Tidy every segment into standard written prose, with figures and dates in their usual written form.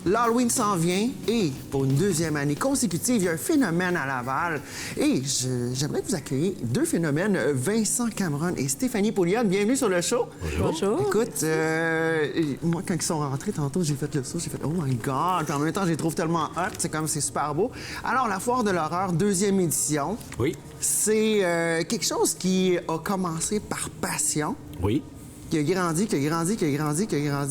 L'Halloween s'en vient et pour une deuxième année consécutive, il y a un phénomène à Laval. Et j'aimerais que vous accueilliez deux phénomènes, Vincent Cameron et Stéphanie Pouliot. Bienvenue sur le show. Bonjour. Écoute, moi, quand ils sont rentrés tantôt, j'ai fait le saut, j'ai fait « Oh my God! » Puis en même temps, je les trouve tellement hot, c'est super beau. Alors, la Foire de l'horreur, deuxième édition. Oui. C'est quelque chose qui a commencé par passion. Oui. Qui a grandi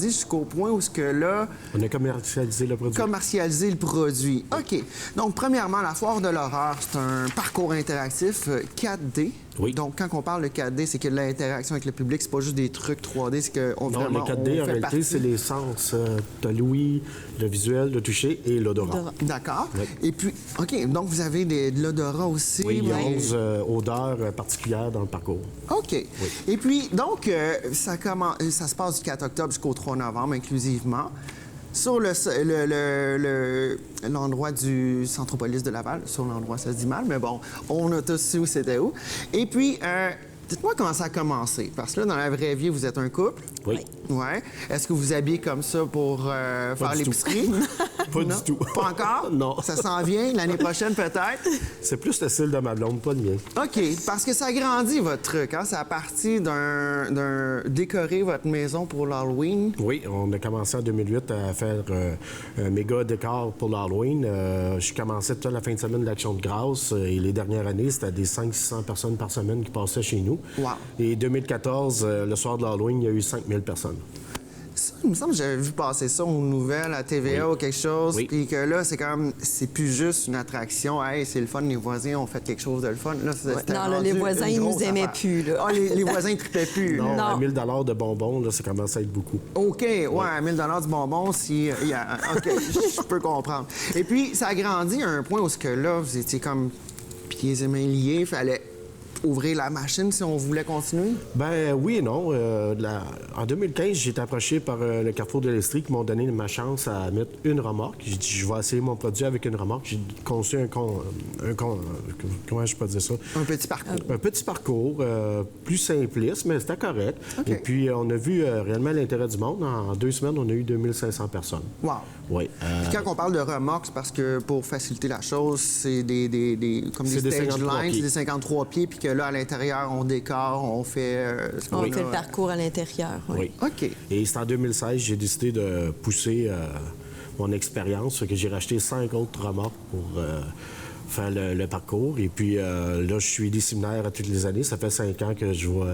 jusqu'au point où là... On a commercialisé le produit. Commercialiser le produit. OK. Donc, premièrement, la Foire de l'horreur, c'est un parcours interactif 4D. Oui. Donc, quand on parle de 4D, c'est que l'interaction avec le public, c'est pas juste des trucs 3D, c'est qu'on Non, vraiment... le 4D, en réalité, c'est les sens. Tu as l'ouïe, le visuel, le toucher et l'odorat. D'accord. Oui. Et puis, OK, donc vous avez de l'odorat aussi. Oui, il y a 11 odeurs particulières dans le parcours. OK. Oui. Et puis, donc, ça se passe du 4 octobre jusqu'au 3 novembre, inclusivement. Sur l'endroit du Centropolis de Laval, sur l'endroit, ça se dit mal, mais bon, on a tous su où c'était où. Et puis, dites-moi comment ça a commencé, parce que là, dans la vraie vie, vous êtes un couple. Oui. Ouais. Est-ce que vous habillez comme ça pour faire l'épicerie? Pas Non? du tout. Pas encore? Non. Ça s'en vient, l'année prochaine peut-être? C'est plus le style de ma blonde, pas le mien. OK, parce que ça grandit, votre truc, hein? Ça a parti d'un décorer votre maison pour l'Halloween. Oui, on a commencé en 2008 à faire un méga décor pour l'Halloween. Je commençais toute la fin de semaine de l'Action de grâce et les dernières années, c'était des 500-600 personnes par semaine qui passaient chez nous. Wow. Et 2014, le soir de l'Halloween, il y a eu 5000 personnes. Ça, il me semble que j'avais vu passer ça aux nouvelles, à TVA ou quelque chose. Oui. Puis que là, c'est plus juste une attraction. Hey, c'est le fun, les voisins ont fait quelque chose de le fun. Là, Non, là, les voisins, ils nous aimaient plus. Là. Ah, les voisins ne tripaient plus. Non, Non. à 1000 $ de bonbons, là, ça commence à être beaucoup. OK, ouais, à 1000 $ du bonbon, si... OK, je peux comprendre. Et puis, ça a grandi à un point où là, vous étiez comme pieds et mains liés, il fallait ouvrir la machine si on voulait continuer? Ben oui et non. En 2015, j'ai été approché par le Carrefour de l'Estrie qui m'ont donné ma chance à mettre une remorque. J'ai dit, je vais essayer mon produit avec une remorque. J'ai conçu comment je peux dire ça? Un petit parcours. Un petit parcours, plus simpliste, mais c'était correct. OK. Et puis, on a vu réellement l'intérêt du monde. En 2 semaines, on a eu 2500 personnes. Wow. Oui. Puis quand on parle de remorques, c'est parce que pour faciliter la chose, c'est comme des C'est des stage 53 lines, pieds. c'est des 53 pieds, puis que là, à l'intérieur, on décore, on fait... On fait le parcours à l'intérieur. Oui. OK. Et c'est en 2016 j'ai décidé de pousser mon expérience, fait que j'ai racheté 5 autres remorques pour faire le parcours. Et puis là, je suis des séminaires à toutes les années. Ça fait 5 ans que je vais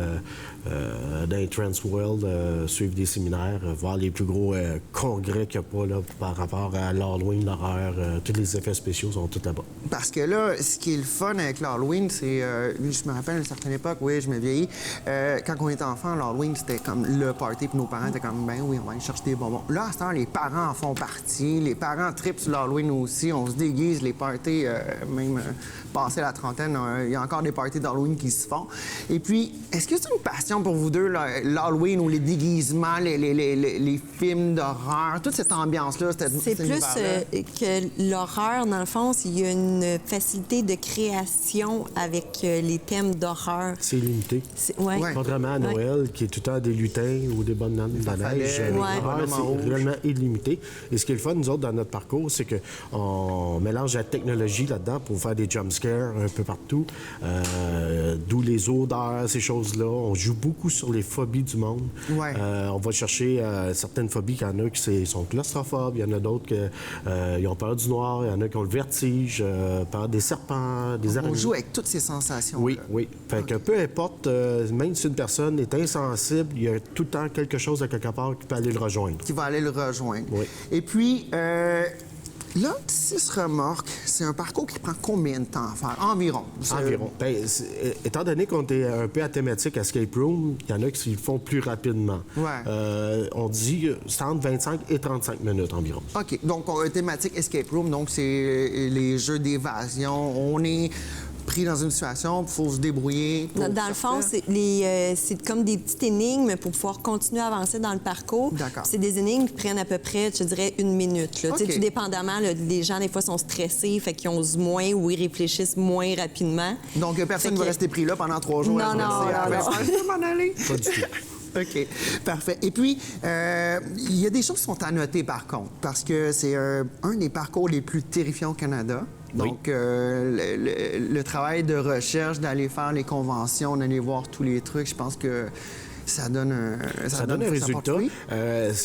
dans les Trans World suivre des séminaires, voir les plus gros congrès qu'il n'y a pas là, par rapport à l'Halloween, l'horreur. Tous les effets spéciaux sont tous là-bas. Parce que là, ce qui est le fun avec l'Halloween, c'est... je me rappelle à une certaine époque, oui, je me vieillis. Quand on était enfant, l'Halloween, c'était comme le party, puis nos parents étaient comme, ben oui, on va aller chercher des bonbons. Là, à ce temps, les parents en font partie. Les parents trippent sur l'Halloween aussi. On se déguise, les parties, même passé la trentaine, il y a encore des parties d'Halloween qui se font. Et puis, est-ce que c'est une passion pour vous deux, l'Halloween ou les déguisements, les films d'horreur, toute cette ambiance-là? C'est plus que l'horreur, dans le fond, il y a une facilité de création avec les thèmes d'horreur. C'est limité. Ouais. Contrairement à Noël, qui est tout le temps des lutins ou des bonnes nanes de neige, l'horreur, c'est réellement illimité. Et ce qui est le fun, nous autres, dans notre parcours, c'est qu'on mélange la technologie là-dedans pour faire des jumpscares un peu partout, d'où les odeurs, ces choses-là. On joue beaucoup sur les phobies du monde. Ouais. On va chercher certaines phobies, qu'il y en a qui sont claustrophobes, il y en a d'autres qui ont peur du noir, il y en a qui ont le vertige, peur des serpents, des araignées. On joue avec toutes ces sensations. Oui, oui. Fait que peu importe, même si une personne est insensible, il y a tout le temps quelque chose à quelque part qui peut aller le rejoindre. Qui va aller le rejoindre. Oui. Et puis, là, 6 remorques, c'est un parcours qui prend combien de temps à faire? Environ. Environ. Ben, étant donné qu'on est un peu à thématique escape room, il y en a qui le font plus rapidement. Ouais. On dit c'est entre 25 et 35 minutes environ. OK. Donc, thématique escape room, donc c'est les jeux d'évasion. On est pris dans une situation, il faut se débrouiller. Dans le fond, c'est comme des petites énigmes pour pouvoir continuer à avancer dans le parcours. D'accord. C'est des énigmes qui prennent à peu près, je dirais, 1 minute. Là. OK. Tout dépendamment, là, les gens, des fois, sont stressés, fait qu'ils osent moins ou ils réfléchissent moins rapidement. Donc, personne ne Fait va que- rester pris là pendant 3 jours. Non, non, non, non. Je vais m'en aller. Pas du tout. OK, parfait. Et puis, il y a des choses qui sont à noter, par contre, parce que c'est un des parcours les plus terrifiants au Canada. Donc, le travail de recherche, d'aller faire les conventions, d'aller voir tous les trucs, je pense que ça donne un résultat.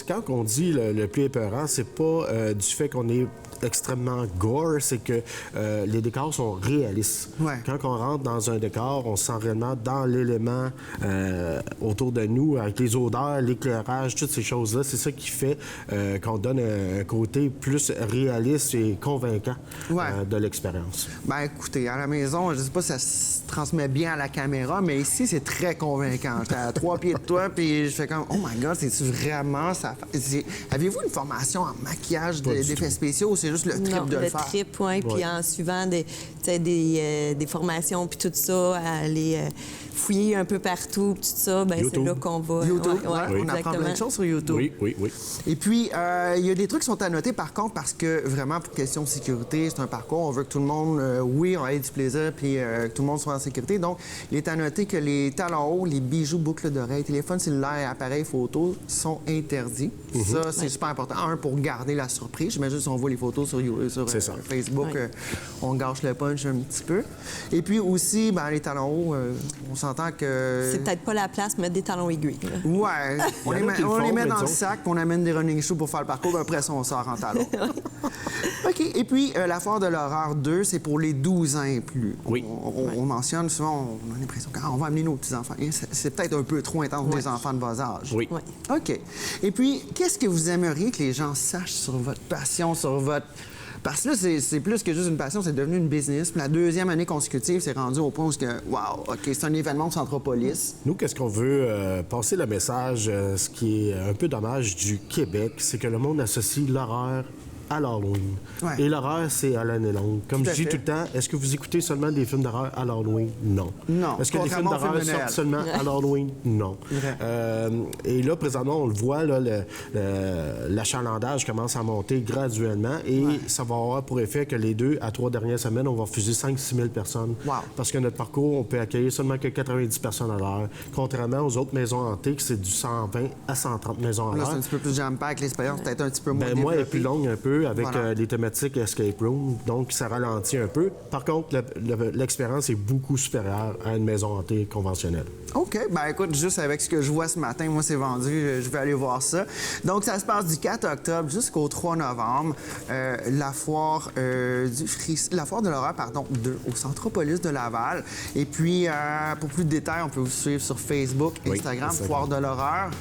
Quand on dit le plus épeurant, c'est pas du fait qu'on est extrêmement gore, c'est que les décors sont réalistes. Ouais. Quand on rentre dans un décor, on se sent réellement dans l'élément autour de nous, avec les odeurs, l'éclairage, toutes ces choses-là. C'est ça qui fait qu'on donne un côté plus réaliste et convaincant de l'expérience. Ben écoutez, à la maison, je sais pas si ça se transmet bien à la caméra, mais ici, c'est très convaincant. J'étais à 3 pieds de toi, puis je fais comme, oh my God, c'est-tu vraiment ça? Avez-vous une formation en maquillage d'effets spéciaux ou c'est juste le trip de le faire? Le trip, oui. Puis en suivant des formations, puis tout ça, à aller fouiller un peu partout, puis tout ça, ben c'est là qu'on va. YouTube, ouais, on apprend plein de choses sur YouTube. Oui. Et puis, il y a des trucs qui sont à noter, par contre, parce que vraiment, pour question de sécurité, c'est un parcours. On veut que tout le monde, on ait du plaisir, puis que tout le monde soit en sécurité. Donc, il est à noter que les talons hauts, les bijoux, boucles d'oreilles, téléphones cellulaires et appareils photo sont interdits. Ça, c'est super important. Un, pour garder la surprise. J'imagine si on voit les photos sur Facebook, on gâche le punch un petit peu. Et puis aussi, ben, les talons hauts, on s'entend que... C'est peut-être pas la place de mettre des talons aiguilles. Là. Ouais. On les met dans le sac, puis on amène des running shoes pour faire le parcours, puis après ça, on sort en talons. OK. Et puis, la foire de l'horreur 2, c'est pour les 12 ans et plus. Oui. On mentionne souvent, on a l'impression qu'on va amener nos petits-enfants. C'est peut-être un peu trop intense pour les enfants de bas âge. Oui. OK. Et puis, qu'est-ce que vous aimeriez que les gens sachent sur votre passion, sur votre... Parce que là, c'est plus que juste une passion, c'est devenu une business. Puis la deuxième année consécutive, c'est rendu au point où wow, OK, c'est un événement de Centropolis. Nous, qu'est-ce qu'on veut passer le message, ce qui est un peu dommage du Québec, c'est que le monde associe l'horreur à l'Halloween. Ouais. Et l'horreur, c'est à l'année longue. Comme je dis tout le temps, est-ce que vous écoutez seulement des films d'horreur à l'Halloween? Non. Non. Est-ce que les films d'horreur sortent seulement à l'Halloween? Non. Et là, présentement, on le voit, là, l'achalandage commence à monter graduellement et ça va avoir pour effet que les 2 à 3 dernières semaines, on va refuser 5-6 000 personnes. Wow. Parce que notre parcours, on peut accueillir seulement que 90 personnes à l'heure, contrairement aux autres maisons hantées, que c'est du 120 à 130 maisons à Là, l'heure. c'est un petit peu plus jam-pack, l'expérience peut-être un petit peu moins Moi, elle est développée. plus longue un peu avec les thématiques escape room, donc ça ralentit un peu. Par contre, l'expérience est beaucoup supérieure à une maison hantée conventionnelle. OK. Ben écoute, juste avec ce que je vois ce matin, moi, c'est vendu. Je vais aller voir ça. Donc, ça se passe du 4 octobre jusqu'au 3 novembre. La foire la foire de l'horreur, 2, au Centropolis de Laval. Et puis, pour plus de détails, on peut vous suivre sur Facebook, Instagram, Foire de l'horreur.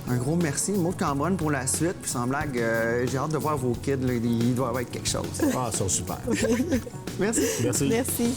Un gros merci, Maud Cambronne, pour la suite. Puis sans blague, j'ai hâte de voir vos kids. Là, il doit y avoir quelque chose. Ah, ils sont super. Merci. Merci. Merci.